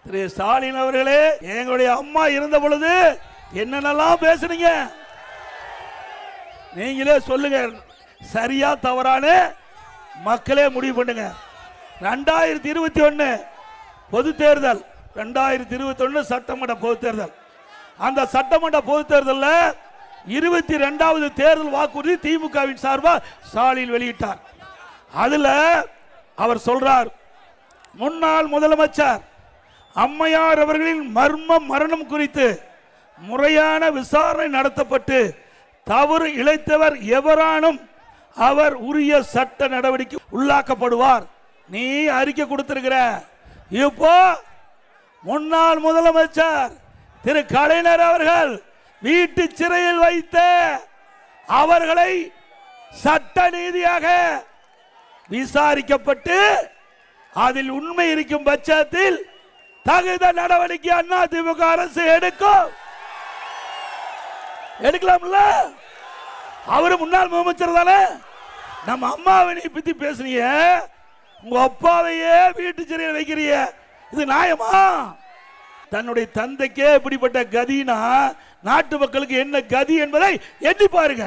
திரு ஸ்டாலின் அவர்களே, எங்களுடைய அம்மா இருந்த பொழுது என்னென்னலாம் பேசுனீங்க நீங்களே சொல்லுங்க. சரியா தவறான மக்களே முடிவு பண்ணுங்க. 2021 பொது தேர்தல், 2021 சட்டமன்ற பொது தேர்தல். அந்த சட்டமன்ற பொது தேர்தலில் 22வது தேர்தல் வாக்குறுதி திமுகவின் சார்பாக ஸ்டாலின் வெளியிட்டார். அதுல அவர் சொல்றார், முன்னாள் முதலமைச்சர் அம்மையார் அவர்களின் மரணம் குறித்து முறையான விசாரணை நடத்தப்பட்டு தவறு இழைத்தவர் எவரானும் அவர் உரிய சட்ட நடவடிக்கை உள்ளாக்கப்படுவார். நீ அறிக்கை கொடுத்திருக்கிற. இப்போ முன்னாள் முதலமைச்சர் திரு கலைஞர் அவர்கள் வீட்டு சிறையில் வைத்த அவர்களை சட்ட நீதியாக விசாரிக்கப்பட்டு அதில் உண்மை இருக்கும் பட்சத்தில் தகுந்த நடவடிக்கை அண்ணா திமுக அரசு எடுக்கலாம்ல. அவரு முன்னாள் முதலமைச்சர் தானே. நம்ம அம்மாவை பத்தி பேசுறீங்க, உங்க அப்பாவையே வீட்டு சிறையில் வைக்கிறீங்க. இது நியாயமா? தன்னுடைய தந்தைக்கே இப்படிப்பட்ட கதினா நாட்டு மக்களுக்கு என்ன கதி என்பதை எண்ணி பாருங்க.